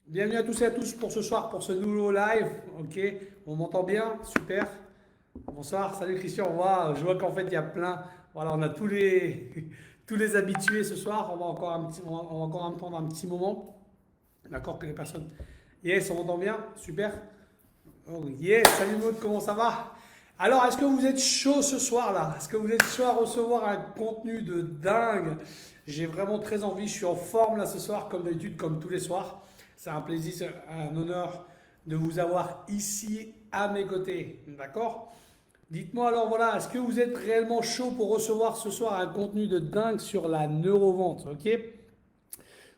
Bienvenue à tous et à tous pour ce soir, pour ce nouveau live. Ok, on m'entend bien? Super. Bonsoir, salut Christian. Je vois qu'en fait il y a plein. Voilà, on a tous les, tous les habitués ce soir. On va encore attendre un petit moment. D'accord, que les personnes. Yes, on m'entend bien? Super. Oh, yes, salut Maud, comment ça va? Alors, est-ce que vous êtes chaud ce soir là? Est-ce que vous êtes chaud à recevoir un contenu de dingue? J'ai vraiment très envie, je suis en forme là ce soir, comme d'habitude, comme tous les soirs. C'est un plaisir, c'est un honneur de vous avoir ici à mes côtés. D'accord? Dites-moi alors voilà, est-ce que vous êtes réellement chaud pour recevoir ce soir un contenu de dingue sur la neurovente? Ok?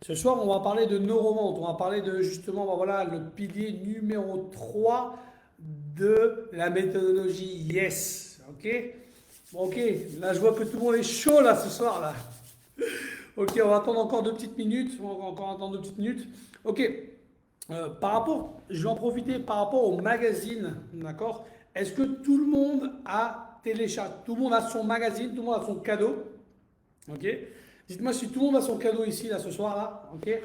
Ce soir, on va parler de neurovente. On va parler de justement, voilà, le pilier numéro 3 de la méthodologie Yes. Ok? Bon, ok, là je vois que tout le monde est chaud là ce soir là. Ok, on va attendre encore 2 petites minutes. On va encore attendre 2 petites minutes. Ok, je vais en profiter par rapport au magazine, d'accord? Est-ce que tout le monde a téléchargé, tout le monde a son magazine, tout le monde a son cadeau? Ok. Dites-moi si tout le monde a son cadeau ici, là, ce soir, là. Ok.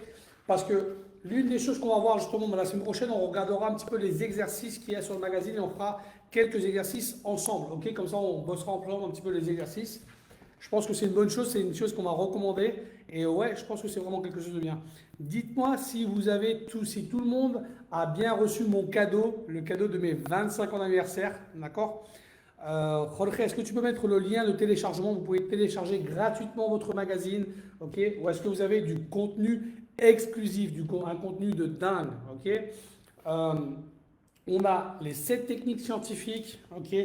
Parce que l'une des choses qu'on va voir justement la semaine prochaine, on regardera un petit peu les exercices qu'il y a sur le magazine et on fera quelques exercices ensemble. Ok. Comme ça, on bossera ensemble un petit peu les exercices. Je pense que c'est une bonne chose, c'est une chose qu'on m'a recommandée. Et ouais, je pense que c'est vraiment quelque chose de bien. Dites-moi si vous avez tout, si tout le monde a bien reçu mon cadeau, le cadeau de mes 25 ans d'anniversaire. D'accord? Jorge, est-ce que tu peux mettre le lien de téléchargement? Vous pouvez télécharger gratuitement votre magazine, ok? Ou est-ce que vous avez du contenu exclusif, un contenu de dingue, ok? Euh, on a les 7 techniques scientifiques, ok?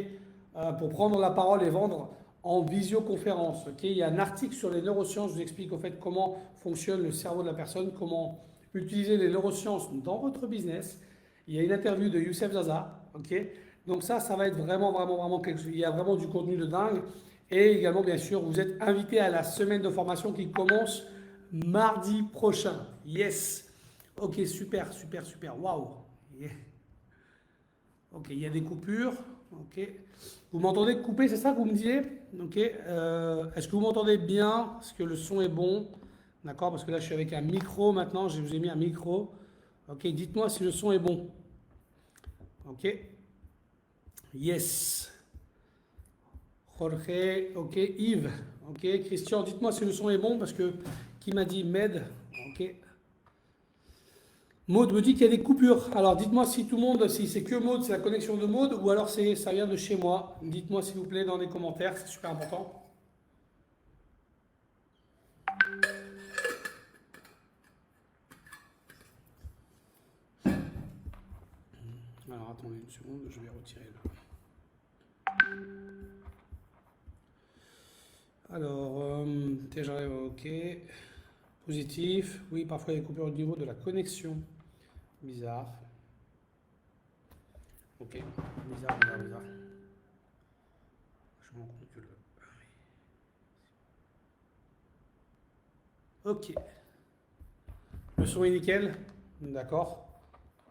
Pour prendre la parole et vendre en visioconférence, ok? Il y a un article sur les neurosciences, je vous explique en fait comment fonctionne le cerveau de la personne, comment utiliser les neurosciences dans votre business. Il y a une interview de Youssef Zaza, ok? Donc ça va être vraiment quelque chose. Il y a vraiment du contenu de dingue. Et également, bien sûr, vous êtes invité à la semaine de formation qui commence mardi prochain. Yes. Ok, super. Waouh. Yeah. Ok, il y a des coupures. Ok. Vous m'entendez couper, c'est ça que vous me disiez? Ok. Est-ce que vous m'entendez bien? Est-ce que le son est bon? D'accord, parce que là, je suis avec un micro maintenant. Je vous ai mis un micro. Ok, dites-moi si le son est bon. Ok. Yes. Jorge, ok. Yves, ok. Christian, dites-moi si le son est bon parce que qui m'a dit Med, ok. Maud me dit qu'il y a des coupures. Alors dites-moi si tout le monde, si c'est que Maud, c'est la connexion de Maud ou alors ça vient de chez moi. Dites-moi s'il vous plaît dans les commentaires, c'est super important. Alors attendez une seconde, je vais retirer là. Alors, ok. Positif. Oui, parfois il y a des coupures au niveau de la connexion. Bizarre. Ok. Bizarre. Je me rends compte que le. Ok. Le son est nickel. D'accord.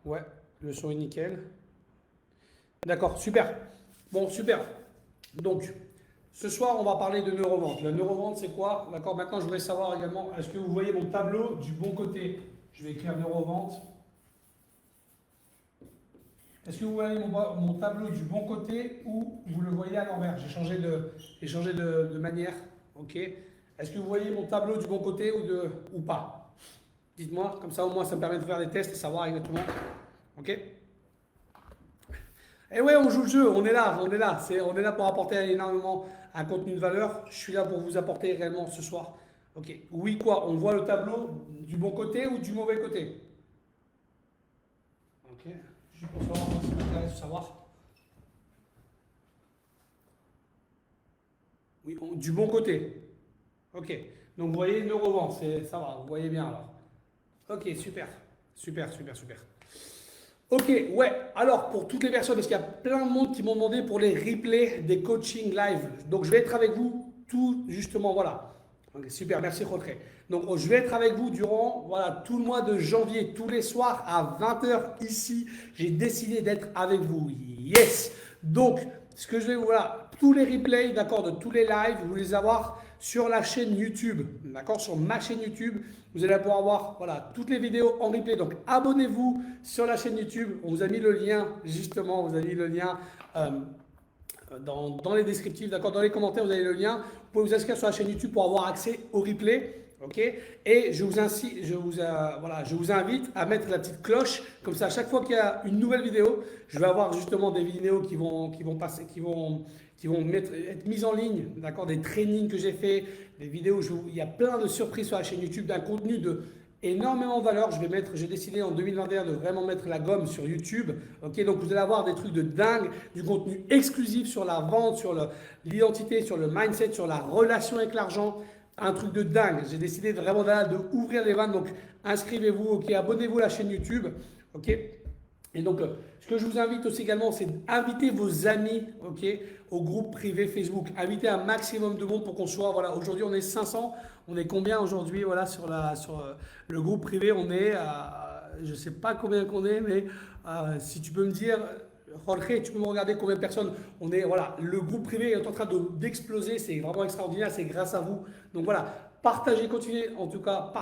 Ouais, le son est nickel. D'accord, super. Bon, super. Donc, ce soir, on va parler de neurovente. La neurovente, c'est quoi? D'accord, maintenant, je voudrais savoir également, est-ce que vous voyez mon tableau du bon côté? Je vais écrire neurovente. Est-ce que vous voyez mon tableau du bon côté ou vous le voyez à l'envers? J'ai changé de manière. Ok. Est-ce que vous voyez mon tableau du bon côté ou pas? Dites-moi, comme ça au moins ça me permet de faire des tests et savoir exactement. Ok. Et ouais, on joue le jeu, on est là pour apporter énormément un contenu de valeur. Je suis là pour vous apporter réellement ce soir. Ok. Oui, quoi? On voit le tableau du bon côté ou du mauvais côté? Ok. Juste pour savoir, moi, ça m'intéresse de savoir. Oui, du bon côté. Ok. Donc vous voyez, neurovent, ça va, vous voyez bien alors. Ok, super. Ok, ouais. Alors, pour toutes les personnes, parce qu'il y a plein de monde qui m'ont demandé pour les replays des coachings live. Donc, je vais être avec vous tout, justement, voilà. Ok, super, merci Jorge. Donc, je vais être avec vous durant, voilà, tout le mois de janvier, tous les soirs à 20 h ici. J'ai décidé d'être avec vous. Yes. Donc, ce que je vais, voilà, tous les replays, d'accord, de tous les lives, vous les avoir sur la chaîne YouTube, d'accord, sur ma chaîne YouTube, vous allez pouvoir voir, voilà, toutes les vidéos en replay. Donc, abonnez-vous sur la chaîne YouTube. On vous a mis le lien, justement, vous avez mis le lien dans les descriptifs, d'accord, dans les commentaires, vous avez le lien. Vous pouvez vous inscrire sur la chaîne YouTube pour avoir accès au replay. Ok, et je vous invite à mettre la petite cloche, comme ça à chaque fois qu'il y a une nouvelle vidéo, je vais avoir justement des vidéos qui vont être mises en ligne, d'accord, des trainings que j'ai fait, des vidéos, il y a plein de surprises sur la chaîne YouTube, d'un contenu de énormément de valeur. J'ai décidé en 2021 de vraiment mettre la gomme sur YouTube. Ok, donc vous allez avoir des trucs de dingue, du contenu exclusif sur la vente, sur l'identité, sur le mindset, sur la relation avec l'argent. Un truc de dingue. J'ai décidé vraiment de ouvrir les vannes. Donc, inscrivez-vous, ok, abonnez-vous à la chaîne YouTube, ok. Et donc, ce que je vous invite aussi également, c'est d'inviter vos amis, ok, au groupe privé Facebook. Invitez un maximum de monde pour qu'on soit, voilà, aujourd'hui on est 500. On est combien aujourd'hui, voilà, sur le groupe privé, on est à, je ne sais pas combien qu'on est, mais si tu peux me dire, Jorge, tu peux me regarder combien de personnes on est. Voilà, le groupe privé est en train d'exploser, c'est vraiment extraordinaire, c'est grâce à vous. Donc voilà, partagez, continuez, en tout cas,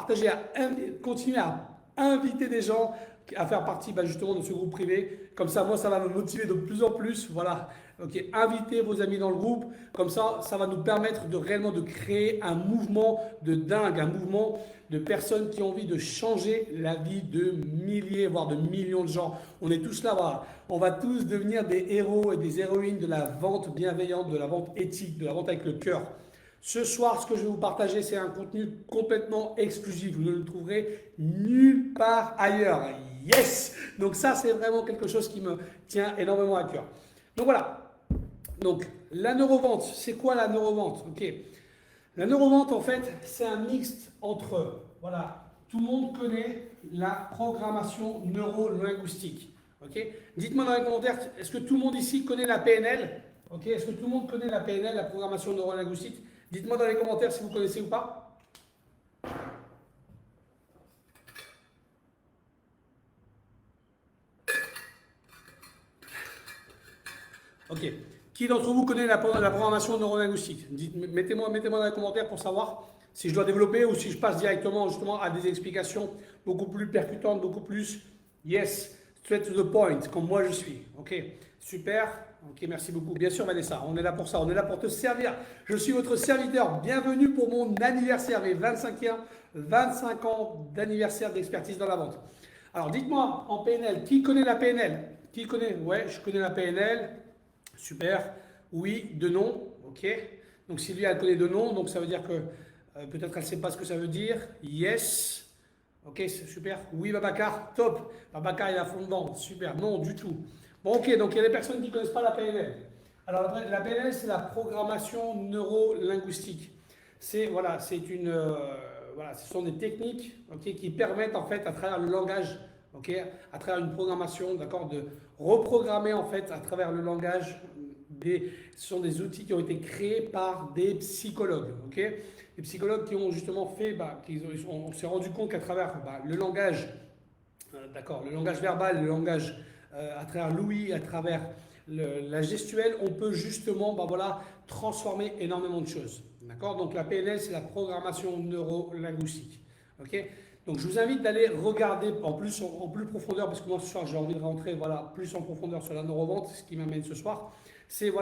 continuez à inviter des gens à faire partie justement de ce groupe privé. Comme ça, moi, ça va me motiver de plus en plus. Voilà, ok, invitez vos amis dans le groupe. Comme ça va nous permettre de réellement de créer un mouvement de dingue, un mouvement de personnes qui ont envie de changer la vie de milliers, voire de millions de gens. On est tous là, voilà. On va tous devenir des héros et des héroïnes de la vente bienveillante, de la vente éthique, de la vente avec le cœur. Ce soir, ce que je vais vous partager, c'est un contenu complètement exclusif. Vous ne le trouverez nulle part ailleurs. Yes! Donc ça, c'est vraiment quelque chose qui me tient énormément à cœur. Donc voilà. Donc la neurovente, c'est quoi la neurovente? Ok. La neurovente, en fait, c'est un mixte entre, voilà, tout le monde connaît la programmation neuro-linguistique. Ok. Dites-moi dans les commentaires, est-ce que tout le monde ici connaît la PNL? Ok. Est-ce que tout le monde connaît la PNL, la programmation neuro-linguistique? Dites-moi dans les commentaires si vous connaissez ou pas. Ok. Qui d'entre vous connaît la programmation neurolinguistique? Mettez-moi dans les commentaires pour savoir si je dois développer ou si je passe directement justement à des explications beaucoup plus percutantes, beaucoup plus yes, straight to the point, comme moi je suis. Ok, super. Ok, merci beaucoup. Bien sûr, Vanessa, on est là pour ça, on est là pour te servir. Je suis votre serviteur. Bienvenue pour mon anniversaire, mes 25 ans d'anniversaire d'expertise dans la vente. Alors, dites-moi en PNL, qui connaît la PNL? Qui connaît? Ouais, je connais la PNL. Super. Oui, de nom. Ok. Donc Sylvia, elle connaît de nom. Donc ça veut dire que peut-être elle ne sait pas ce que ça veut dire. Yes. Ok, c'est super. Oui, Babacar. Top. Babacar, il a fond dedans. Super. Non, du tout. Bon, ok. Donc il y a des personnes qui ne connaissent pas la PNL. Alors la PNL, c'est la programmation neuro-linguistique. Voilà, ce sont des techniques, ok, qui permettent en fait à travers le langage, ok, à travers une programmation, d'accord, de reprogrammer en fait à travers le langage. Ce sont des outils qui ont été créés par des psychologues, ok, des psychologues qui ont justement fait, on s'est rendu compte qu'à travers le langage, d'accord, le langage verbal, le langage à travers l'ouïe, à travers la gestuelle, on peut justement transformer énormément de choses. D'accord. Donc la PNL, c'est la programmation neuro-linguistique. Ok. Donc je vous invite d'aller regarder en plus profondeur, parce que moi ce soir j'ai envie de rentrer plus en profondeur sur la neurovente, ce qui m'amène ce soir. C'est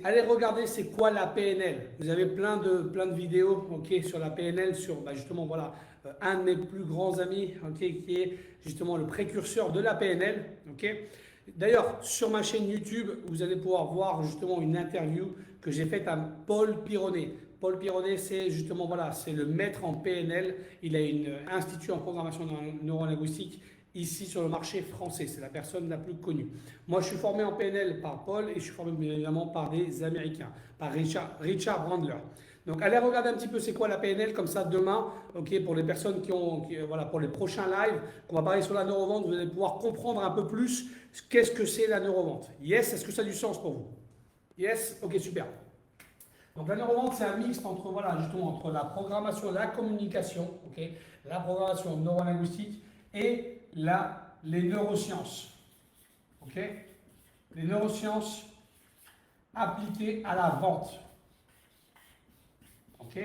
aller regarder c'est quoi la PNL. Vous avez plein de vidéos, ok, sur la PNL, sur justement un de mes plus grands amis, ok, qui est justement le précurseur de la PNL, ok. D'ailleurs, sur ma chaîne YouTube, vous allez pouvoir voir justement une interview que j'ai faite à Paul Pironnet. Paul Pironnet, c'est justement, c'est le maître en PNL. Il a un institut en programmation neurolinguistique ici sur le marché français. C'est la personne la plus connue. Moi, je suis formé en PNL par Paul et je suis formé bien évidemment par des Américains, par Richard Bandler. Donc, allez regarder un petit peu c'est quoi la PNL, comme ça demain, ok, pour les personnes pour les prochains lives, qu'on va parler sur la neurovente, vous allez pouvoir comprendre un peu plus qu'est-ce que c'est la neurovente. Yes, est-ce que ça a du sens pour vous? Yes, ok, super. Donc la neurovente, c'est un mix entre la programmation, la communication, ok, la programmation neurolinguistique et les neurosciences. Ok, les neurosciences appliqué à la vente. Ok?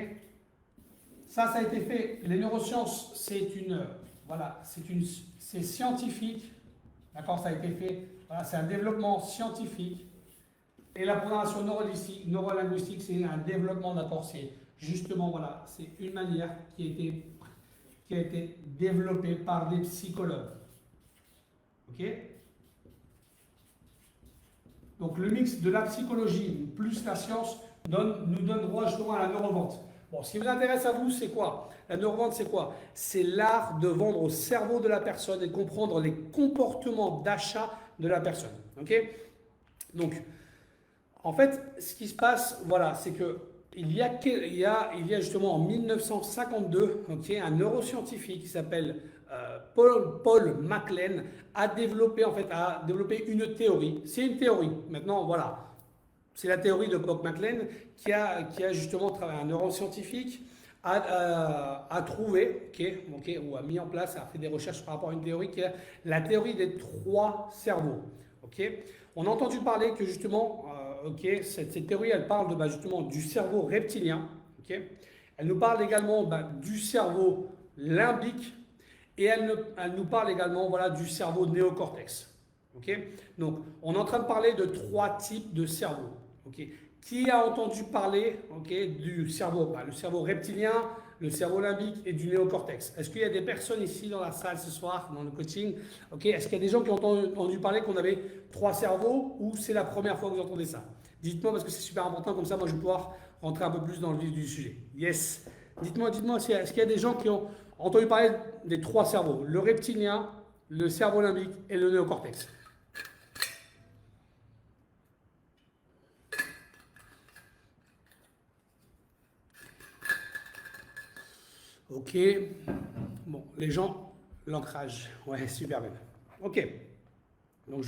Ça a été fait. Les neurosciences, c'est scientifique. D'accord? Ça a été fait. Voilà, c'est un développement scientifique. Et la programmation neurolinguistique, c'est un développement, d'accord? C'est justement, voilà, c'est une manière qui a été développée par des psychologues. Ok? Donc le mix de la psychologie plus la science nous donne droit justement à la neurovente. Bon, ce qui vous intéresse à vous, c'est quoi? La neurovente, c'est quoi? C'est l'art de vendre au cerveau de la personne et de comprendre les comportements d'achat de la personne. Ok? Donc, en fait, ce qui se passe, voilà, c'est que il y a justement en 1952, okay, un neuroscientifique qui s'appelle Paul MacLean a développé une théorie. C'est une théorie. Maintenant, voilà, c'est la théorie de Paul MacLean qui a justement travaillé, un neuroscientifique a trouvé, ou a mis en place, a fait des recherches par rapport à une théorie qui est la théorie des trois cerveaux. On a entendu parler que justement, cette théorie, elle parle justement du cerveau reptilien. Elle nous parle également du cerveau limbique et elle nous parle également, voilà, du cerveau néocortex. Donc, on est en train de parler de trois types de cerveaux. Qui a entendu parler du cerveau? Le cerveau reptilien, le cerveau limbique et du néocortex. Est-ce qu'il y a des personnes ici dans la salle ce soir, dans le coaching? Est-ce qu'il y a des gens qui ont entendu parler qu'on avait trois cerveaux ou c'est la première fois que vous entendez ça? Dites-moi parce que c'est super important, comme ça moi je vais pouvoir rentrer un peu plus dans le vif du sujet. Yes. Dites-moi, est-ce qu'il y a des gens qui ont entendu parler des trois cerveaux? Le reptilien, le cerveau limbique et le néocortex. Ok. Bon, les gens, l'ancrage. Ouais, super bien. Ok. Donc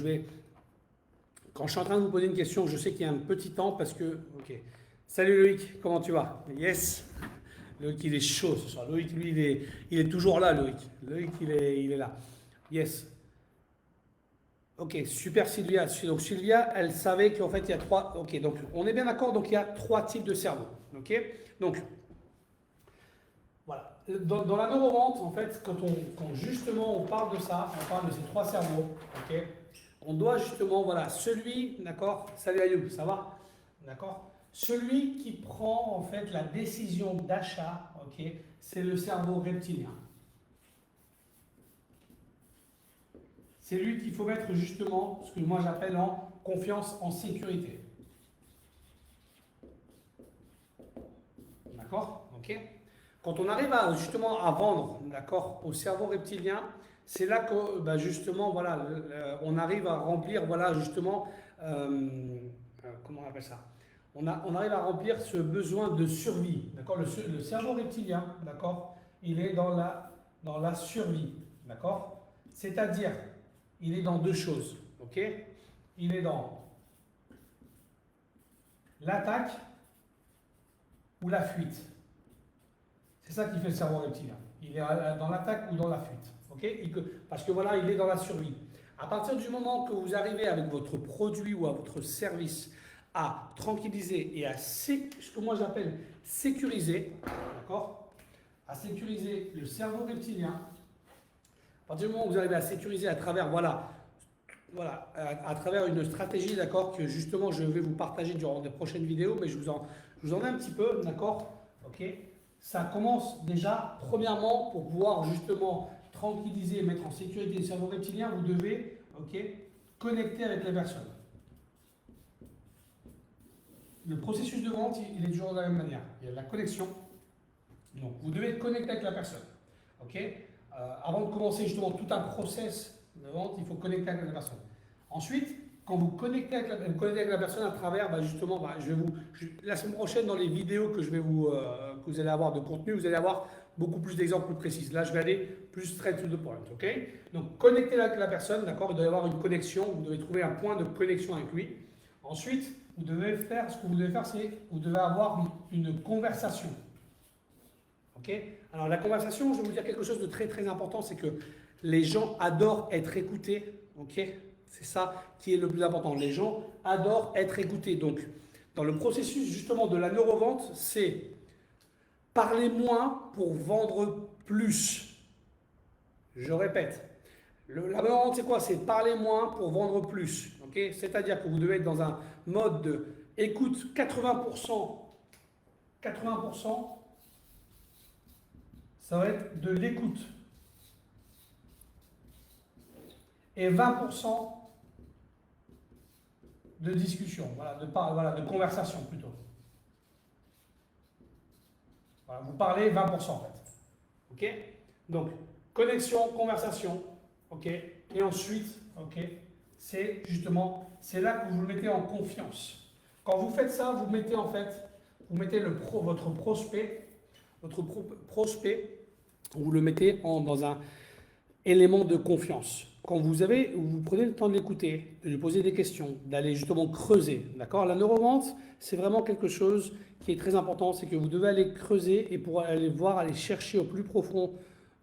quand je suis en train de vous poser une question, je sais qu'il y a un petit temps parce que. Ok. Salut Loïc, comment tu vas? Yes. Loïc, il est chaud ce soir. Loïc, lui, il est toujours là, Loïc. Loïc, il est là. Yes. Ok, super Sylvia. Donc Sylvia, elle savait qu'en fait, il y a trois. Ok, donc on est bien d'accord, donc il y a trois types de cerveau. Ok. Donc, voilà. Dans la neurovente, en fait, quand justement on parle de ça, on parle de ces trois cerveaux, ok, on doit justement, voilà, celui, d'accord, salut Ayoub, ça va, d'accord, celui qui prend en fait la décision d'achat, ok, c'est le cerveau reptilien. C'est lui qu'il faut mettre justement, ce que moi j'appelle en confiance en sécurité. D'accord, ok. Quand on arrive justement à vendre, d'accord, au cerveau reptilien, c'est là que justement, voilà, on arrive à remplir, voilà, justement, comment on appelle ça? On arrive à remplir ce besoin de survie, d'accord. Le cerveau reptilien, d'accord, il est dans la survie, d'accord. C'est-à-dire, il est dans deux choses, ok. Il est dans l'attaque ou la fuite. C'est ça qui fait le cerveau reptilien. Il est dans l'attaque ou dans la fuite. Parce que voilà, il est dans la survie. À partir du moment que vous arrivez avec votre produit ou à votre service à tranquilliser et à ce que moi j'appelle sécuriser, d'accord, à sécuriser le cerveau reptilien, à partir du moment où vous arrivez à sécuriser à travers, à travers une stratégie, d'accord, que justement je vais vous partager durant des prochaines vidéos, mais je vous en ai un petit peu, d'accord, ok. Ça commence déjà, premièrement, pour pouvoir justement tranquilliser et mettre en sécurité le cerveau reptilien, vous devez connecter avec la personne. Le processus de vente, il est toujours de la même manière. Il y a de la connexion. Donc, vous devez être connecté avec la personne. Avant de commencer justement tout un process de vente, il faut connecter avec la personne. Ensuite, quand vous connectez avec la personne à travers, justement, la semaine prochaine, dans les vidéos que que vous allez avoir de contenu, vous allez avoir beaucoup plus d'exemples plus précis. Là, je vais aller plus straight to the point, ok? Donc, connectez avec la personne, d'accord? Vous devez avoir une connexion, vous devez trouver un point de connexion avec lui. Ensuite, ce que vous devez faire, c'est vous devez avoir une conversation. Ok? Alors, la conversation, je vais vous dire quelque chose de très très important, c'est que les gens adorent être écoutés, ok? C'est ça qui est le plus important. Les gens adorent être écoutés. Donc, dans le processus justement de la neurovente, c'est parler moins pour vendre plus. Je répète. La neurovente, c'est quoi? C'est parler moins pour vendre plus. Okay, c'est-à-dire que vous devez être dans un mode de écoute 80%. 80%, ça va être de l'écoute. Et 20% de discussion, de conversation plutôt. Voilà, vous parlez 20% en fait. Ok? Donc, connexion, conversation. Ok? Et ensuite, ok? C'est justement, c'est là que vous le mettez en confiance. Quand vous faites ça, vous mettez en fait, vous mettez votre prospect, vous le mettez dans un élément de confiance. Quand vous prenez le temps de l'écouter, de lui poser des questions, d'aller justement creuser, d'accord? La neurovente, c'est vraiment quelque chose qui est très important, c'est que vous devez aller creuser et pour aller voir, aller chercher au plus profond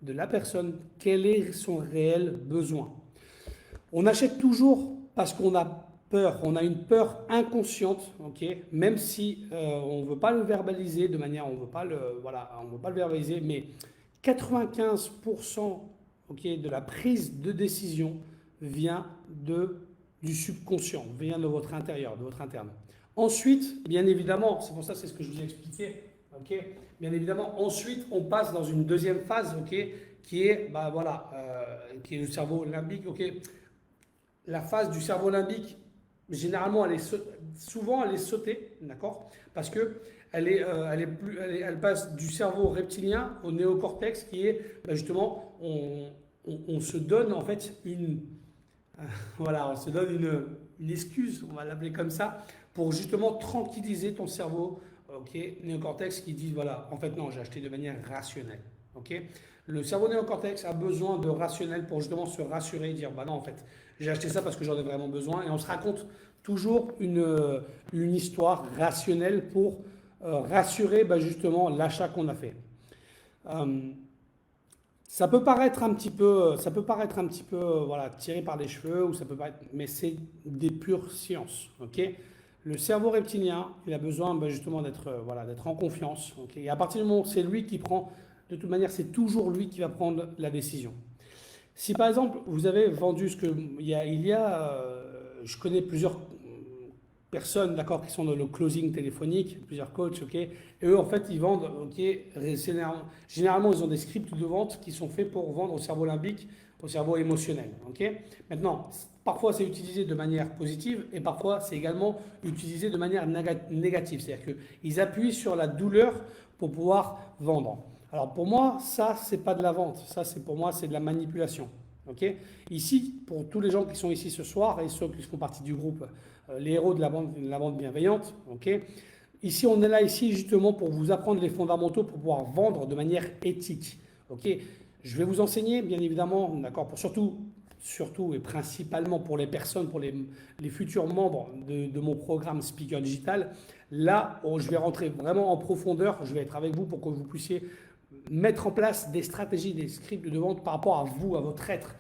de la personne quel est son réel besoin. On achète toujours parce qu'on a peur, on a une peur inconsciente, ok? Même si on ne veut pas le verbaliser de manière, on veut pas le verbaliser, mais 95% de la prise de décision vient du subconscient, vient de votre intérieur, de votre interne. Ensuite, bien évidemment, c'est pour ça, c'est ce que je vous ai expliqué, bien évidemment, ensuite, on passe dans une deuxième phase, qui est, qui est le cerveau limbique, La phase du cerveau limbique, généralement, souvent, elle est sautée, d'accord? Parce que elle passe du cerveau reptilien au néocortex qui est justement, on se donne en fait on se donne une excuse, on va l'appeler comme ça, pour justement tranquilliser ton cerveau, néocortex qui dit voilà, en fait non, j'ai acheté de manière rationnelle, Le cerveau néocortex a besoin de rationnel pour justement se rassurer et dire bah non, en fait, j'ai acheté ça parce que j'en ai vraiment besoin et on se raconte toujours une histoire rationnelle pour rassurer justement l'achat qu'on a fait. Ça peut paraître un petit peu, tiré par les cheveux, ou ça peut paraître, mais c'est des pures sciences. Le cerveau reptilien, il a besoin justement d'être en confiance. Et à partir du moment où c'est lui qui prend, de toute manière, c'est toujours lui qui va prendre la décision. Si par exemple vous avez vendu je connais plusieurs personnes, qui sont dans le closing téléphonique, plusieurs coachs, et eux en fait ils vendent, généralement ils ont des scripts de vente qui sont faits pour vendre au cerveau limbique, au cerveau émotionnel, Maintenant, parfois c'est utilisé de manière positive et parfois c'est également utilisé de manière négative, c'est-à-dire qu'ils appuient sur la douleur pour pouvoir vendre. Alors pour moi, ça c'est pas de la vente, ça pour moi c'est de la manipulation. Ici, pour tous les gens qui sont ici ce soir et ceux qui font partie du groupe les héros de la vente bienveillante, ici on est là justement pour vous apprendre les fondamentaux pour pouvoir vendre de manière éthique. Je vais vous enseigner bien évidemment, d'accord, pour surtout et principalement pour les personnes, pour les futurs membres de mon programme Speaker Digital. Là, je vais rentrer vraiment en profondeur, je vais être avec vous pour que vous puissiez mettre en place des stratégies, des scripts de vente par rapport à vous, à votre être.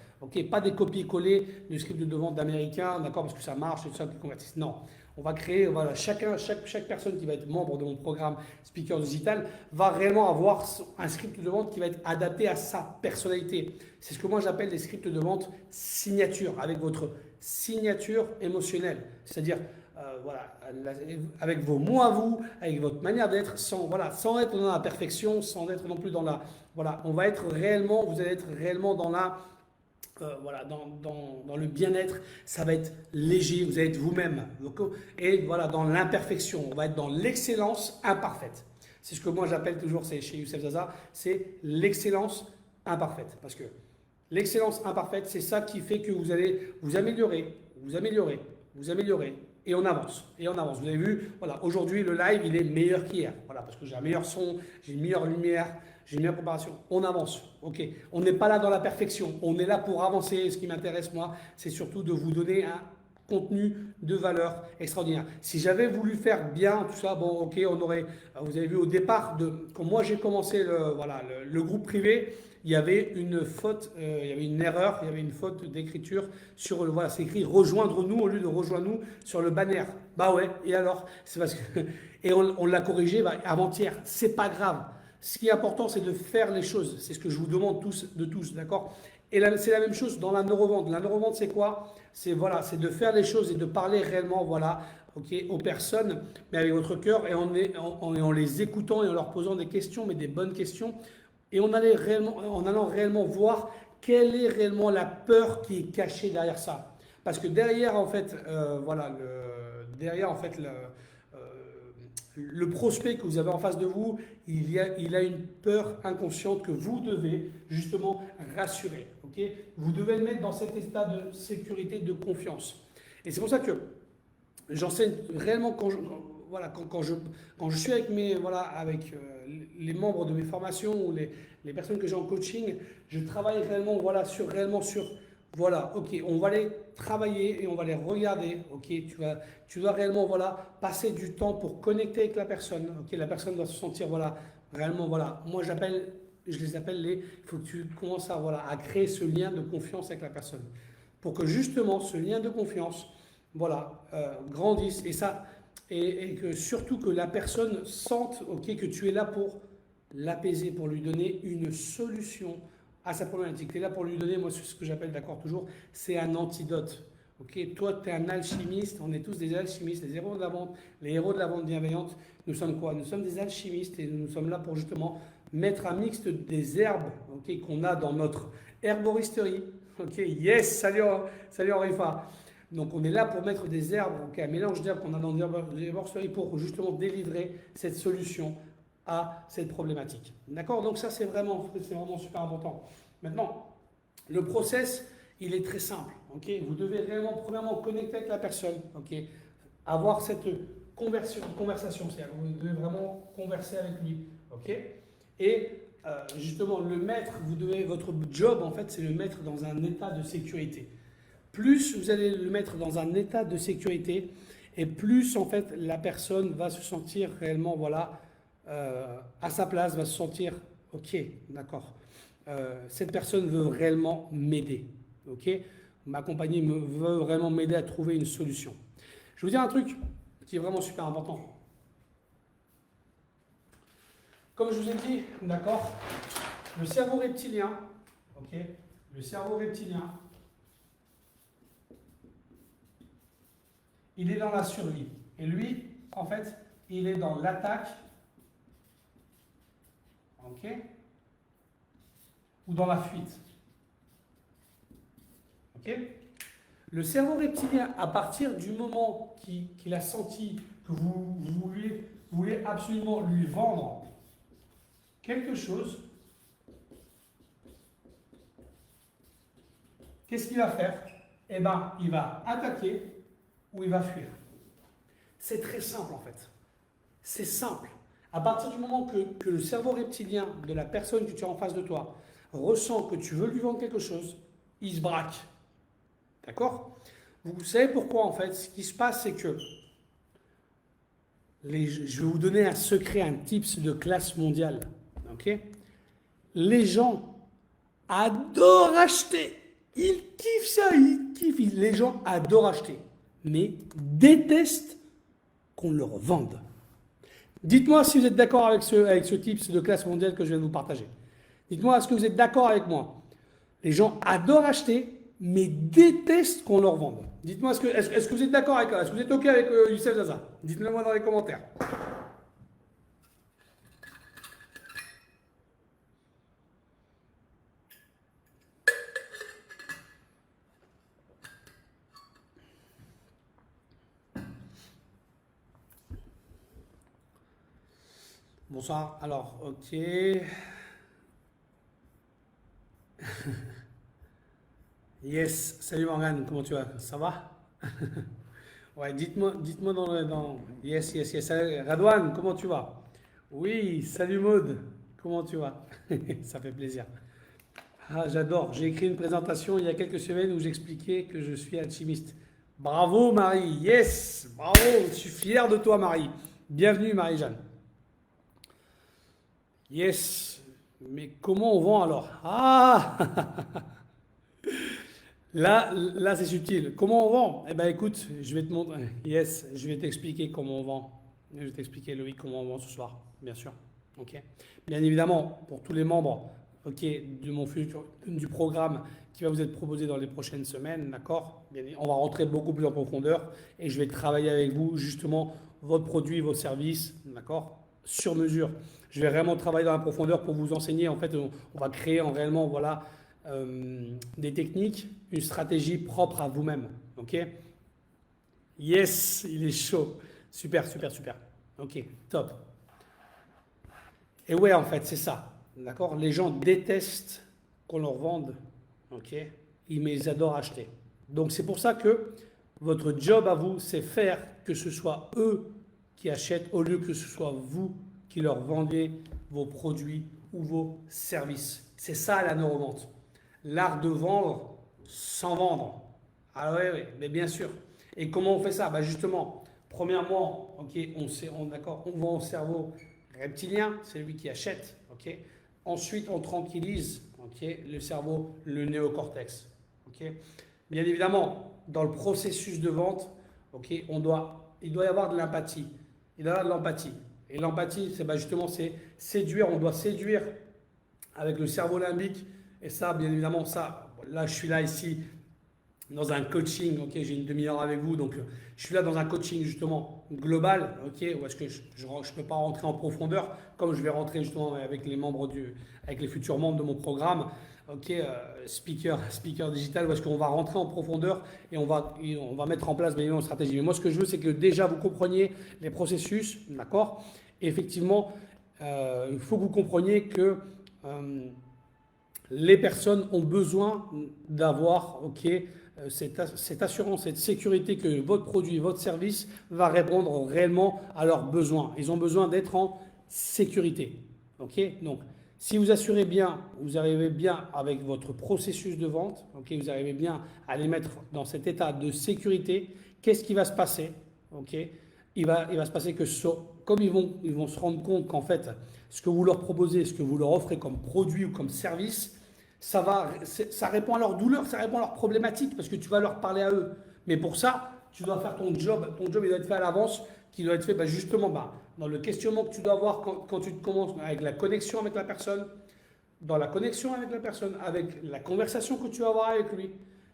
Pas des copier-coller du script de vente d'américain, d'accord, parce que ça marche et tout ça, qui convertissent. Non, on va créer, chaque personne qui va être membre de mon programme Speaker Digital va réellement avoir un script de vente qui va être adapté à sa personnalité. C'est ce que moi j'appelle des scripts de vente signature, avec votre signature émotionnelle. C'est-à-dire, avec vos mots à vous, avec votre manière d'être, sans être dans la perfection, sans être non plus dans la... vous allez être réellement dans la... dans le bien-être, ça va être léger, vous allez être vous-même. Et dans l'imperfection, on va être dans l'excellence imparfaite. C'est ce que moi j'appelle toujours, c'est chez Youssef Zaza, c'est l'excellence imparfaite. Parce que l'excellence imparfaite, c'est ça qui fait que vous allez vous améliorer, et on avance, Vous avez vu, aujourd'hui le live il est meilleur qu'hier, parce que j'ai un meilleur son, j'ai une meilleure lumière, j'ai une meilleure préparation. On avance, On n'est pas là dans la perfection, on est là pour avancer. Ce qui m'intéresse moi, c'est surtout de vous donner contenu de valeur extraordinaire. Si j'avais voulu faire bien tout ça, bon ok, on aurait, vous avez vu au départ, quand moi j'ai commencé le groupe privé, il y avait une faute, il y avait une erreur, il y avait une faute d'écriture sur voilà, c'est écrit rejoindre-nous au lieu de rejoindre-nous sur le banner. Bah ouais, et alors? C'est parce que, et on l'a corrigé avant-hier, c'est pas grave. Ce qui est important, c'est de faire les choses. C'est ce que je vous demande de tous, d'accord? Et c'est la même chose dans la neurovente. La neurovente, c'est quoi? C'est voilà, c'est de faire les choses et de parler réellement, voilà, ok, aux personnes, mais avec votre cœur et en les écoutant et en leur posant des questions, mais des bonnes questions, et en allant réellement voir quelle est réellement la peur qui est cachée derrière ça. Parce que derrière, en fait, derrière, en fait, le prospect que vous avez en face de vous, il a une peur inconsciente que vous devez justement rassurer. Okay, vous devez le mettre dans cet état de sécurité, de confiance. Et c'est pour ça que j'enseigne réellement quand je suis avec les membres de mes formations ou les personnes que j'ai en coaching, je travaille réellement sur voilà, ok, on va les travailler et on va les regarder. Ok, tu dois réellement passer du temps pour connecter avec la personne. Ok, la personne doit se sentir réellement moi je les appelle il faut que tu commences à créer ce lien de confiance avec la personne pour que justement ce lien de confiance grandisse et que surtout que la personne sente que tu es là pour l'apaiser, pour lui donner une solution à sa problématique. Tu es là pour lui donner, moi, ce que j'appelle, d'accord, toujours, c'est un antidote. Ok, toi, tu es un alchimiste, on est tous des alchimistes, les héros de la vente, bienveillante. Nous sommes quoi? Nous sommes des alchimistes et nous sommes là pour justement mettre un mixte des herbes qu'on a dans notre herboristerie. Ok, yes, salut Henrifa. Donc on est là pour mettre des herbes, un mélange d'herbes qu'on a dans l'herboristerie pour justement délivrer cette solution à cette problématique. D'accord? Donc ça, c'est vraiment super important. Maintenant, le process, il est très simple. Okay? Vous devez réellement, premièrement, connecter avec la personne. Okay? Avoir cette conversation. C'est-à-dire vous devez vraiment converser avec lui. Okay? Et justement, votre job, en fait, c'est le mettre dans un état de sécurité. Plus vous allez le mettre dans un état de sécurité, et plus, en fait, la personne va se sentir réellement, à sa place, va se sentir, ok, d'accord, cette personne veut réellement m'aider, ok, m'accompagner, veut vraiment m'aider à trouver une solution. Je vais vous dire un truc qui est vraiment super important. Comme je vous ai dit, d'accord, le cerveau reptilien, ok, le cerveau reptilien, il est dans la survie. Et lui, en fait, il est dans l'attaque, ok, ou dans la fuite. Ok. Le cerveau reptilien, à partir du moment qu'il a senti que vous voulez absolument lui vendre quelque chose, qu'est-ce qu'il va faire? Eh bien, il va attaquer ou il va fuir. C'est très simple en fait. C'est simple. À partir du moment que le cerveau reptilien de la personne que tu as en face de toi ressent que tu veux lui vendre quelque chose, il se braque. D'accord? Vous savez pourquoi en fait? Ce qui se passe, c'est que je vais vous donner un secret, un tips de classe mondiale. Ok? Les gens adorent acheter. Ils kiffent ça, ils kiffent. Les gens adorent acheter, mais détestent qu'on leur vende. Dites-moi si vous êtes d'accord avec ce tips de classe mondiale que je viens de vous partager. Dites-moi, est-ce que vous êtes d'accord avec moi? Les gens adorent acheter, mais détestent qu'on leur vende. Dites-moi, est-ce que vous êtes d'accord avec ça? Est-ce que vous êtes OK avec Youssef Zaza? Dites-le moi dans les commentaires. Bonsoir. Alors, OK. Yes. Salut Morgane, comment tu vas? Ça va? Ouais, dites-moi dans. Yes, yes, yes. Radouane, comment tu vas? Oui, salut Maude, comment tu vas? Ça fait plaisir. Ah, j'adore. J'ai écrit une présentation il y a quelques semaines où j'expliquais que je suis alchimiste. Bravo Marie, yes, bravo, je suis fier de toi Marie. Bienvenue Marie-Jeanne. Yes, mais comment on vend alors? Ah, là c'est subtil. Comment on vend? Eh ben écoute, je vais te montrer. Yes, je vais t'expliquer comment on vend. Je vais t'expliquer Loïc comment on vend ce soir, bien sûr. Ok. Bien évidemment, pour tous les membres, ok, de mon futur, du programme qui va vous être proposé dans les prochaines semaines, d'accord? On va rentrer beaucoup plus en profondeur et je vais travailler avec vous justement votre produit, vos services, d'accord? Sur mesure. Je vais vraiment travailler dans la profondeur pour vous enseigner. En fait, on va créer en réellement, voilà, des techniques, une stratégie propre à vous-même. Ok? Yes, il est chaud. Super, super, super. Ok, top. Et ouais, en fait, c'est ça. D'accord? Les gens détestent qu'on leur vende. Ok? Mais ils adorent acheter. Donc c'est pour ça que votre job à vous, c'est faire que ce soit eux qui achètent au lieu que ce soit vous qui leur vendez vos produits ou vos services. C'est ça la neurovente. L'art de vendre sans vendre. Ah ouais, ouais, mais bien sûr. Et comment on fait ça? Bah justement, premièrement, ok, d'accord, on vend au cerveau reptilien, c'est lui qui achète, ok. Ensuite, on tranquillise, ok, le cerveau, le néocortex, ok. Bien évidemment, dans le processus de vente, ok, il doit y avoir de l'empathie. Il doit y avoir de l'empathie. Et l'empathie, c'est bah, justement, c'est séduire. On doit séduire avec le cerveau limbique. Et ça, bien évidemment, ça, là, je suis là ici dans un coaching, ok, j'ai une demi-heure avec vous, donc je suis là dans un coaching justement global, ok, où est-ce que je ne peux pas rentrer en profondeur, comme je vais rentrer justement avec les membres avec les futurs membres de mon programme, ok, speaker digital, où est-ce qu'on va rentrer en profondeur et on va mettre en place bien évidemment une stratégie. Mais moi, ce que je veux, c'est que déjà vous compreniez les processus, d'accord, et effectivement, il faut que vous compreniez que euh, les personnes ont besoin d'avoir, ok, cette assurance, cette sécurité que votre produit, votre service va répondre réellement à leurs besoins. Ils ont besoin d'être en sécurité. Ok. Donc, si vous assurez bien, vous arrivez bien avec votre processus de vente, ok, vous arrivez bien à les mettre dans cet état de sécurité, qu'est-ce qui va se passer? Ok. Il va se passer que comme ils vont se rendre compte qu'en fait, ce que vous leur proposez, ce que vous leur offrez comme produit ou comme service, ça répond à leurs douleurs, ça répond à leurs problématiques parce que tu vas leur parler à eux. Mais pour ça, tu dois faire ton job. Ton job, il doit être fait à l'avance, qui doit être fait bah, justement bah, dans le questionnement que tu dois avoir quand tu commences avec la connexion avec la personne, dans la connexion avec la personne, avec la conversation que tu vas avoir avec lui.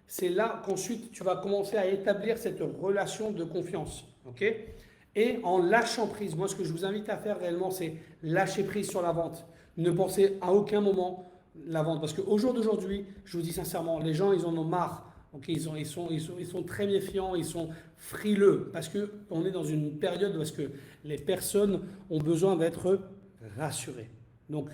C'est là qu'ensuite tu vas commencer à établir cette relation de confiance. Ok. Et en lâchant prise, moi ce que je vous invite à faire réellement, c'est lâcher prise sur la vente. Ne pensez à aucun moment la vente. Parce qu'au jour d'aujourd'hui, je vous dis sincèrement, les gens, ils en ont marre. Okay, ils sont très méfiants, ils sont frileux. Parce qu'on est dans une période où est-ce que les personnes ont besoin d'être rassurées. Donc,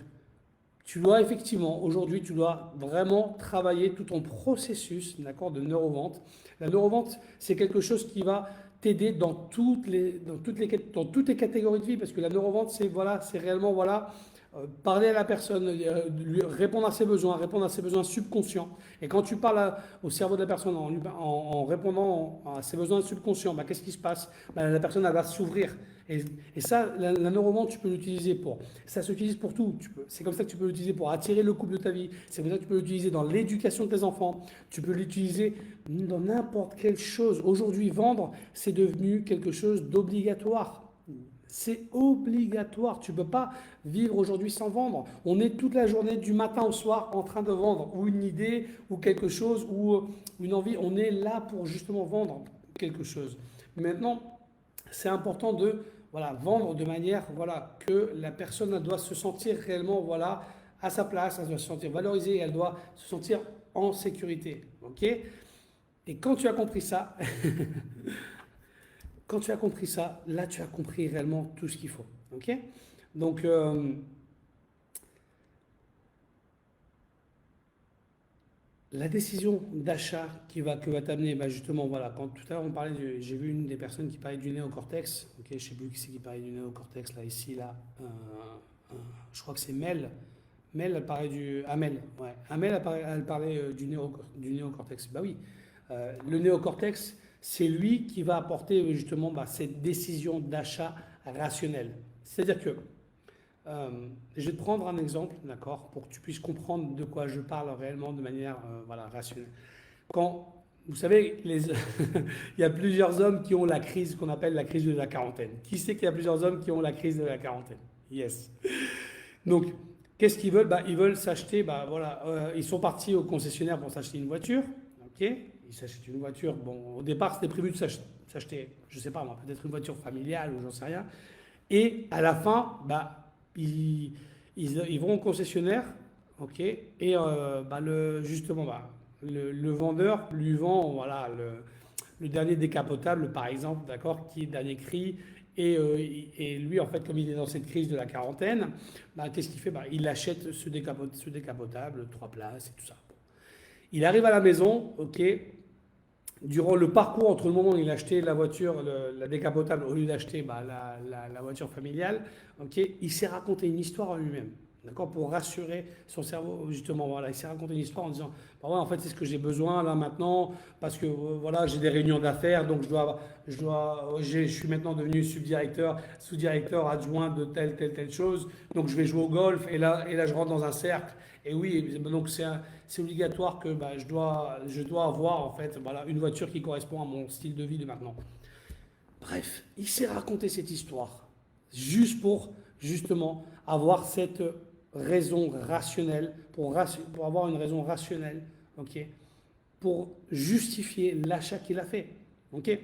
tu dois effectivement, aujourd'hui, tu dois vraiment travailler tout ton processus, d'accord, de neurovente. La neurovente, c'est quelque chose qui va t'aider dans toutes les catégories de vie, parce que la neurovente, c'est voilà, c'est réellement voilà, parler à la personne, lui répondre à ses besoins subconscients. Et quand tu parles au cerveau de la personne en répondant à ses besoins subconscients, bah, qu'est-ce qui se passe? Bah, la personne elle va s'ouvrir. Et ça, la neurovente, tu peux l'utiliser pour. Ça s'utilise pour tout. C'est comme ça que tu peux l'utiliser pour attirer le couple de ta vie. C'est comme ça que tu peux l'utiliser dans l'éducation de tes enfants. Tu peux l'utiliser dans n'importe quelle chose. Aujourd'hui, vendre, c'est devenu quelque chose d'obligatoire. C'est obligatoire. Tu ne peux pas vivre aujourd'hui sans vendre. On est toute la journée, du matin au soir, en train de vendre ou une idée, ou quelque chose, ou une envie. On est là pour justement vendre quelque chose. Maintenant, c'est important de voilà, vendre de manière voilà, que la personne elle doit se sentir réellement voilà, à sa place, elle doit se sentir valorisée, elle doit se sentir en sécurité. Ok. Et quand tu as compris ça, quand tu as compris ça, là tu as compris réellement tout ce qu'il faut. Ok. Donc, la décision d'achat que va t'amener, bah justement, voilà, quand tout à l'heure on parlait, j'ai vu une des personnes qui parlait du néocortex, ok, je ne sais plus qui c'est qui parlait du néocortex, là, ici, là, je crois que c'est Mel. Mel, elle parlait du. Amel, ouais. Amel, elle parlait du néocortex. Bah oui, le néocortex, c'est lui qui va apporter justement cette décision d'achat rationnelle. C'est-à-dire que, je vais te prendre un exemple, d'accord, pour que tu puisses comprendre de quoi je parle réellement de manière voilà, rationnelle. Quand, vous savez, il y a plusieurs hommes qui ont la crise qu'on appelle la crise de la quarantaine. Qui sait qu'il y a plusieurs hommes qui ont la crise de la quarantaine? Yes. Donc, qu'est-ce qu'ils veulent? Ils veulent s'acheter, voilà, ils sont partis au concessionnaire pour s'acheter une voiture. Ok, ils s'achètent une voiture. Bon, au départ, c'était prévu de s'acheter, je sais pas moi, peut-être une voiture familiale ou j'en sais rien. Et à la fin, ils vont au concessionnaire, ok, et justement, le vendeur lui vend voilà, le dernier décapotable, par exemple, d'accord, qui est dernier cri. Et lui, en fait, comme il est dans cette crise de la quarantaine, qu'est-ce qu'il fait? Il achète ce décapotable, 3 places et tout ça. Il arrive à la maison, ok. Durant le parcours entre le moment où il a acheté la voiture, la décapotable, au lieu d'acheter la voiture familiale, ok, il s'est raconté une histoire en lui-même. D'accord, pour rassurer son cerveau, justement, voilà, il s'est raconté une histoire en disant, ouais, en fait, c'est ce que j'ai besoin là maintenant, parce que voilà, j'ai des réunions d'affaires, donc je suis maintenant devenu sous-directeur adjoint de telle chose, donc je vais jouer au golf, et là, je rentre dans un cercle, et oui, donc c'est obligatoire que je dois avoir en fait, voilà, une voiture qui correspond à mon style de vie de maintenant. Bref, il s'est raconté cette histoire, juste pour justement avoir cette raison rationnelle, pour avoir une raison rationnelle, ok, pour justifier l'achat qu'il a fait. Ok.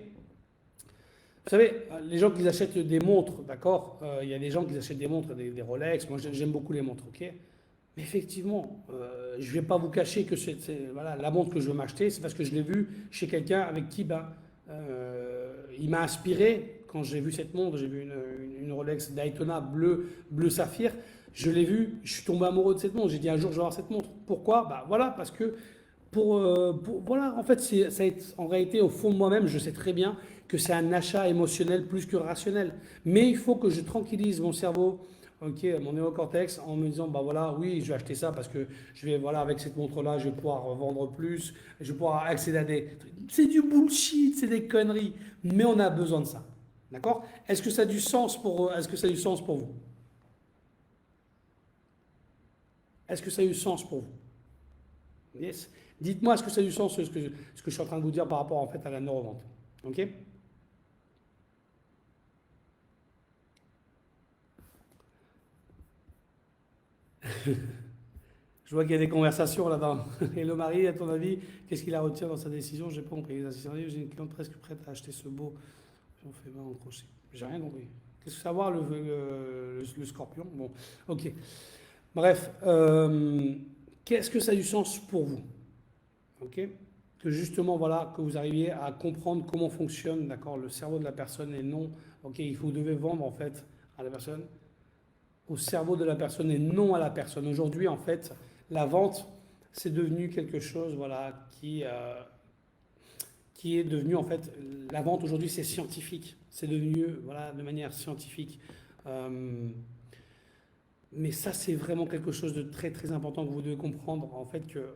Vous savez, les gens qui achètent des montres, d'accord, il y a des gens qui achètent des montres, des Rolex, moi j'aime beaucoup les montres, ok. Mais effectivement, je ne vais pas vous cacher que voilà, la montre que je veux m'acheter, c'est parce que je l'ai vue chez quelqu'un avec qui il m'a inspiré. Quand j'ai vu cette montre, j'ai vu une Rolex Daytona bleu saphir. Je l'ai vue, je suis tombé amoureux de cette montre. J'ai dit un jour je vais avoir cette montre. Pourquoi? Voilà, parce que voilà, en fait, en réalité, au fond de moi-même, je sais très bien que c'est un achat émotionnel plus que rationnel. Mais il faut que je tranquillise mon cerveau, ok, mon néocortex, en me disant, voilà, oui, je vais acheter ça parce que je vais, voilà, avec cette montre-là, je vais pouvoir vendre plus, je vais pouvoir accéder à des... C'est du bullshit, c'est des conneries, mais on a besoin de ça. D'accord? Est-ce que ça a du sens est-ce que ça a du sens pour vous? Est-ce que ça a eu sens pour vous? Yes. Dites-moi, est-ce que ça a du sens ce que je suis en train de vous dire par rapport en fait à la neurovente? Ok? Je vois qu'il y a des conversations là-dedans. Et le mari, à ton avis, qu'est-ce qu'il a retient dans sa décision? J'ai pas compris. J'ai une cliente presque prête à acheter ce beau. On fait 20 en crochet. J'ai rien compris. Qu'est-ce que ça va le scorpion? Bon, ok. Bref, qu'est-ce que ça a du sens pour vous? Ok? Que justement, voilà, que vous arriviez à comprendre comment fonctionne, d'accord, le cerveau de la personne et non, ok, vous devez vendre en fait à la personne, au cerveau de la personne et non à la personne. Aujourd'hui, en fait, la vente, c'est devenu quelque chose, voilà, qui est devenu en fait, la vente aujourd'hui, c'est scientifique. C'est devenu, voilà, de manière scientifique. Mais ça, c'est vraiment quelque chose de très très important que vous devez comprendre, en fait, que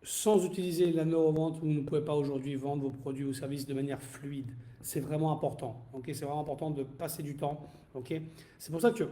sans utiliser la neurovente, vous ne pouvez pas aujourd'hui vendre vos produits ou services de manière fluide. C'est vraiment important. Okay, c'est vraiment important de passer du temps. Okay, c'est pour ça que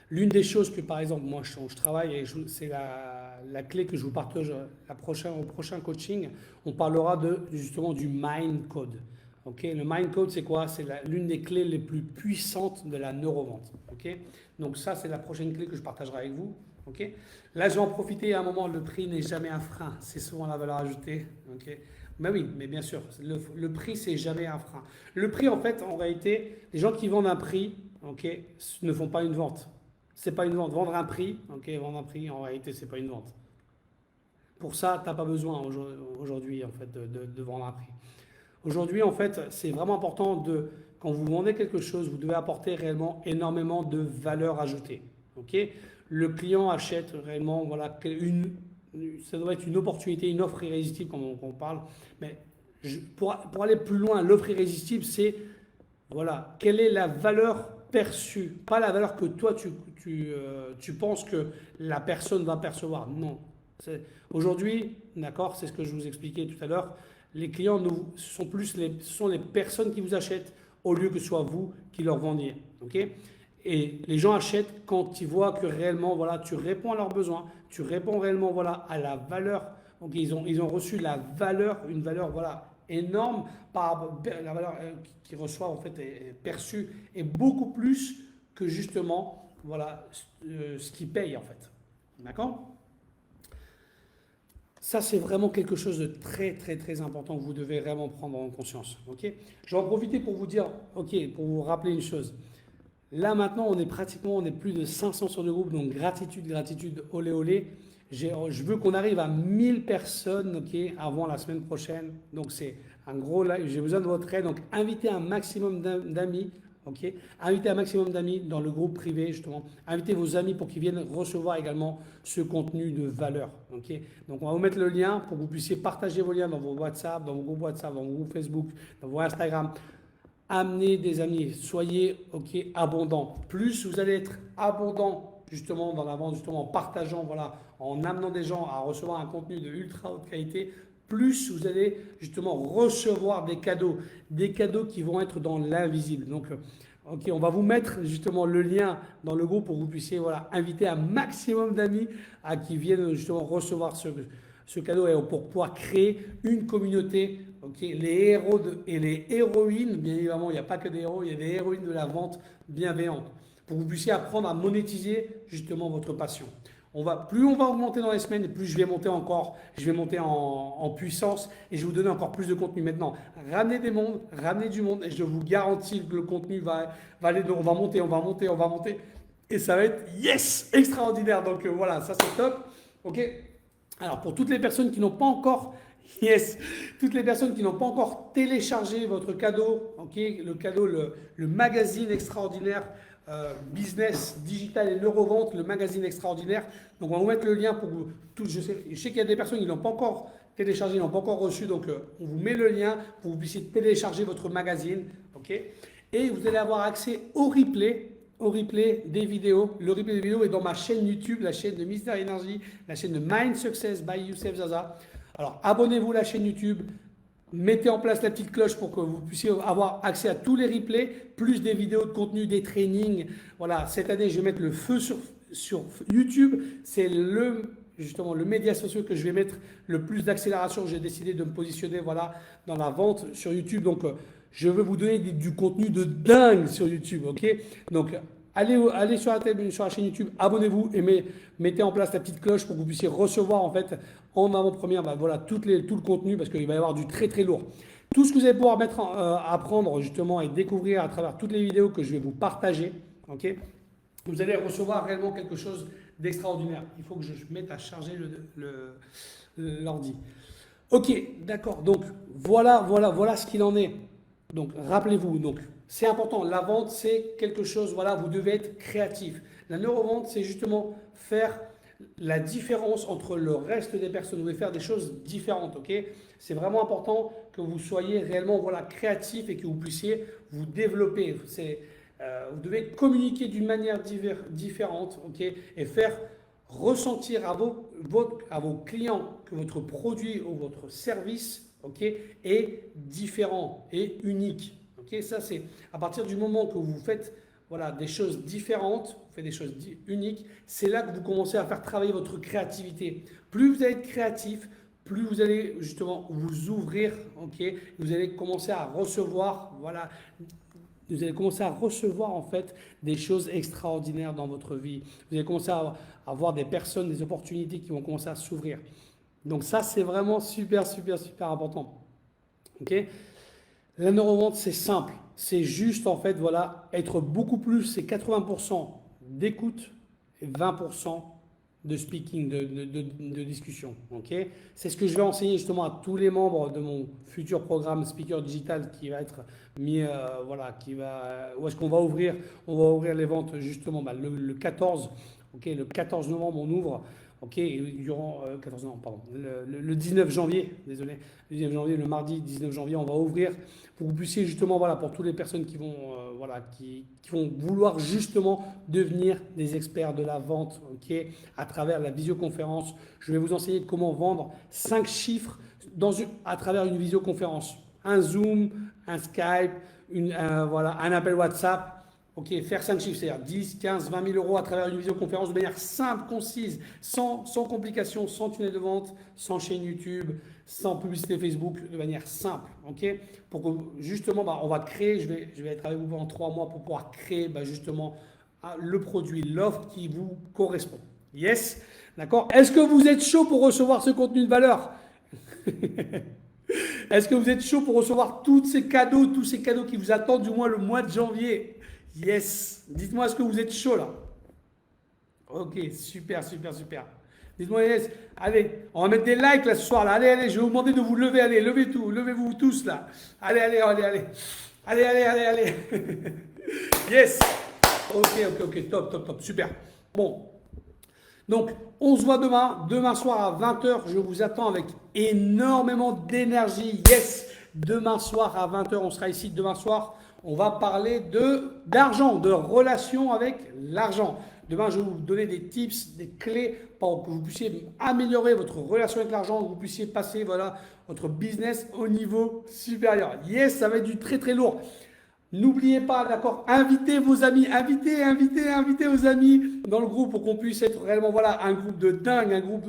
l'une des choses que, par exemple, moi, je travaille, et c'est la clé que je vous partage au prochain coaching, on parlera justement du Mind Code. Okay, le Mind Code, c'est quoi? C'est l'une des clés les plus puissantes de la neurovente. Okay, donc ça, c'est la prochaine clé que je partagerai avec vous. Okay, là, je vais en profiter à un moment, le prix n'est jamais un frein, c'est souvent la valeur ajoutée. Okay, mais oui, mais bien sûr, le prix, c'est jamais un frein. Le prix, en fait, en réalité, les gens qui vendent un prix, okay, ne font pas une vente. C'est pas une vente. Vendre un prix, okay, vendre un prix, en réalité, c'est pas une vente. Pour ça, tu n'as pas besoin aujourd'hui, en fait, de vendre un prix. Aujourd'hui, en fait, c'est vraiment important quand vous vendez quelque chose, vous devez apporter réellement énormément de valeur ajoutée. Okay, le client achète réellement, voilà, ça doit être une opportunité, une offre irrésistible, comme on parle. Mais pour aller plus loin, l'offre irrésistible, c'est, voilà, quelle est la valeur perçue, pas la valeur que toi, tu penses que la personne va percevoir. Non. Aujourd'hui, d'accord, c'est ce que je vous expliquais tout à l'heure, les clients, ce sont les personnes qui vous achètent au lieu que ce soit vous qui leur vendiez. Ok? Et les gens achètent quand ils voient que réellement, voilà, tu réponds à leurs besoins, tu réponds réellement, voilà, à la valeur. Donc ils ont reçu la valeur, une valeur, voilà, énorme par la valeur qu'ils reçoivent en fait est perçue et beaucoup plus que justement, voilà, ce qu'ils payent en fait. D'accord? Ça, c'est vraiment quelque chose de très, très, très important que vous devez vraiment prendre en conscience. Ok? Je vais en profiter pour vous dire, ok, pour vous rappeler une chose. Là, maintenant, on est plus de 500 sur le groupe, donc gratitude, gratitude, olé, olé. Je veux qu'on arrive à 1000 personnes, ok, avant la semaine prochaine. Donc, c'est un gros live. J'ai besoin de votre aide. Donc, invitez un maximum d'amis. Ok, invitez un maximum d'amis dans le groupe privé, justement. Invitez vos amis pour qu'ils viennent recevoir également ce contenu de valeur. Ok, donc, on va vous mettre le lien pour que vous puissiez partager vos liens dans vos WhatsApp, dans vos groupes WhatsApp, dans vos groupes Facebook, dans vos Instagram. Amenez des amis, soyez ok, abondants. Plus vous allez être abondant justement dans la vente, justement en partageant, voilà, en amenant des gens à recevoir un contenu de ultra haute qualité, plus vous allez justement recevoir des cadeaux qui vont être dans l'invisible. Donc, ok, on va vous mettre justement le lien dans le groupe pour que vous puissiez voilà, inviter un maximum d'amis à qui viennent justement recevoir ce cadeau et pour pouvoir créer une communauté. Okay, les héros et les héroïnes, bien évidemment, il n'y a pas que des héros, il y a des héroïnes de la vente bienveillante pour que vous puissiez apprendre à monétiser justement votre passion. Plus on va augmenter dans les semaines, plus je vais monter en puissance et je vais vous donner encore plus de contenu maintenant. Ramenez du monde et je vous garantis que le contenu va aller, on va monter et ça va être yes, extraordinaire. Donc voilà, ça c'est top. Ok. Alors pour toutes les personnes qui n'ont pas encore toutes les personnes qui n'ont pas encore téléchargé votre cadeau, ok, le cadeau, le magazine extraordinaire business digital et neurovente, le magazine extraordinaire. Donc on va vous mettre le lien pour vous. Je sais qu'il y a des personnes qui n'ont pas encore téléchargé, n'ont pas encore reçu, donc on vous met le lien pour que vous puissiez télécharger votre magazine, ok. Et vous allez avoir accès au replay des vidéos. Le replay des vidéos est dans ma chaîne YouTube, la chaîne de Mister Energy, la chaîne de Mind Success by Youssef Zaza. Alors, abonnez-vous à la chaîne YouTube, mettez en place la petite cloche pour que vous puissiez avoir accès à tous les replays, plus des vidéos de contenu, des trainings. Voilà, cette année, je vais mettre le feu sur YouTube. C'est justement le média social que je vais mettre le plus d'accélération. J'ai décidé de me positionner voilà, dans la vente sur YouTube. Donc, je veux vous donner du contenu de dingue sur YouTube. Ok? Donc, allez sur la chaîne YouTube, abonnez-vous et mettez en place la petite cloche pour que vous puissiez recevoir en fait en avant-première voilà, tout le contenu parce qu'il va y avoir du très très lourd. Tout ce que vous allez pouvoir apprendre justement et découvrir à travers toutes les vidéos que je vais vous partager, ok, vous allez recevoir réellement quelque chose d'extraordinaire. Il faut que je mette à charger l'ordi. Ok, d'accord. Donc voilà ce qu'il en est. Donc rappelez-vous, c'est important. La vente, c'est quelque chose, voilà, vous devez être créatif. La neurovente, c'est justement faire la différence entre le reste des personnes. Vous devez faire des choses différentes, ok? C'est vraiment important que vous soyez réellement, voilà, créatif et que vous puissiez vous développer. Vous devez communiquer d'une manière différente, ok? Et faire ressentir à vos clients que votre produit ou votre service, ok, est différent et unique. Okay, ça, c'est à partir du moment que vous faites voilà, des choses différentes, vous faites des choses uniques, c'est là que vous commencez à faire travailler votre créativité. Plus vous allez être créatif, plus vous allez justement vous ouvrir, okay, vous allez commencer à recevoir, voilà, vous allez commencer à recevoir en fait des choses extraordinaires dans votre vie. Vous allez commencer à avoir des personnes, des opportunités qui vont commencer à s'ouvrir. Donc ça, c'est vraiment super, super, super important. Ok? La neurovente, c'est simple. C'est juste, en fait, voilà, être beaucoup plus, c'est 80% d'écoute et 20% de speaking, de discussion. Okay, c'est ce que je vais enseigner justement à tous les membres de mon futur programme Speaker Digital qui va être mis, voilà, où est-ce qu'on va ouvrir? On va ouvrir les ventes justement le 14, okay, le 14 novembre, on ouvre. Ok, durant 14 ans, pardon, le 19 janvier, désolé, le 19 janvier, le mardi 19 janvier, on va ouvrir pour que vous puissiez justement, voilà, pour toutes les personnes qui vont, voilà, qui vont vouloir justement devenir des experts de la vente, ok, à travers la visioconférence. Je vais vous enseigner comment vendre 5 chiffres à travers une visioconférence. Un Zoom, un Skype, voilà, un appel WhatsApp. Ok, faire 5 chiffres, c'est-à-dire 10, 15, 20 000 euros à travers une visioconférence de manière simple, concise, sans complications, sans tunnel de vente, sans chaîne YouTube, sans publicité Facebook, de manière simple. Ok, pour que justement, on va créer, je vais être avec vous pendant 3 mois pour pouvoir créer justement le produit, l'offre qui vous correspond. Yes, d'accord. Est-ce que vous êtes chaud pour recevoir ce contenu de valeur? Est-ce que vous êtes chaud pour recevoir tous ces cadeaux qui vous attendent du moins le mois de janvier? Yes. Dites-moi, est-ce que vous êtes chaud là? Ok, super, super, super. Dites-moi yes. Allez, on va mettre des likes là ce soir là. Allez, allez, je vais vous demander de vous lever. Allez, levez-vous tous là. Allez, allez, allez, allez. Allez, allez, allez, allez. Yes. Ok, top, top, top, super. Bon. Donc, on se voit demain soir à 20h. Je vous attends avec énormément d'énergie. Yes. Demain soir à 20h, on sera ici demain soir. On va parler d'argent, de relations avec l'argent. Demain, je vais vous donner des tips, des clés pour que vous puissiez améliorer votre relation avec l'argent, que vous puissiez passer votre business au niveau supérieur. Yes, ça va être du très très lourd. N'oubliez pas, d'accord, invitez vos amis, invitez vos amis dans le groupe pour qu'on puisse être réellement un groupe de dingue, un groupe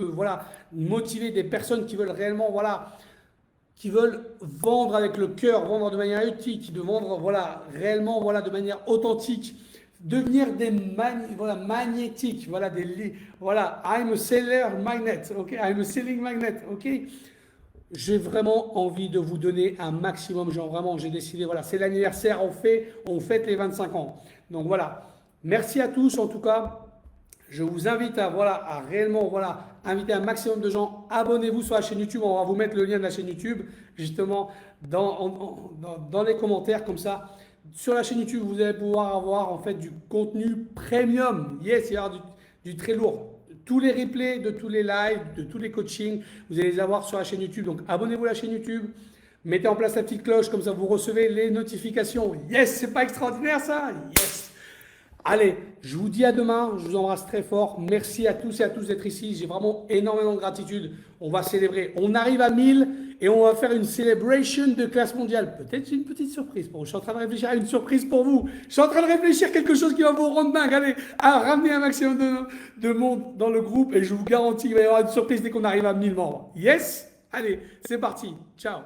motivé, des personnes qui veulent réellement qui veulent vendre avec le cœur, vendre de manière éthique, de vendre réellement de manière authentique, devenir des magnétiques, I'm a seller magnet, ok, I'm a selling magnet, ok. J'ai vraiment envie de vous donner un maximum, j'ai décidé, c'est l'anniversaire, on fête les 25 ans. Donc voilà, merci à tous en tout cas. Je vous invite à réellement inviter un maximum de gens. Abonnez-vous sur la chaîne YouTube. On va vous mettre le lien de la chaîne YouTube justement dans les commentaires comme ça. Sur la chaîne YouTube, vous allez pouvoir avoir en fait du contenu premium. Yes, il y aura du très lourd. Tous les replays de tous les lives, de tous les coachings, vous allez les avoir sur la chaîne YouTube. Donc abonnez-vous à la chaîne YouTube. Mettez en place la petite cloche, comme ça vous recevez les notifications. Yes, c'est pas extraordinaire ça? Yes. Allez, je vous dis à demain, je vous embrasse très fort. Merci à tous et à tous d'être ici. J'ai vraiment énormément de gratitude. On va célébrer. On arrive à 1000 et on va faire une celebration de classe mondiale. Peut-être une petite surprise pour vous. Je suis en train de réfléchir à une surprise pour vous. Je suis en train de réfléchir à quelque chose qui va vous rendre dingue. Allez, à ramener un maximum de monde dans le groupe et je vous garantis qu'il va y avoir une surprise dès qu'on arrive à 1000 membres. Yes? Allez, c'est parti. Ciao.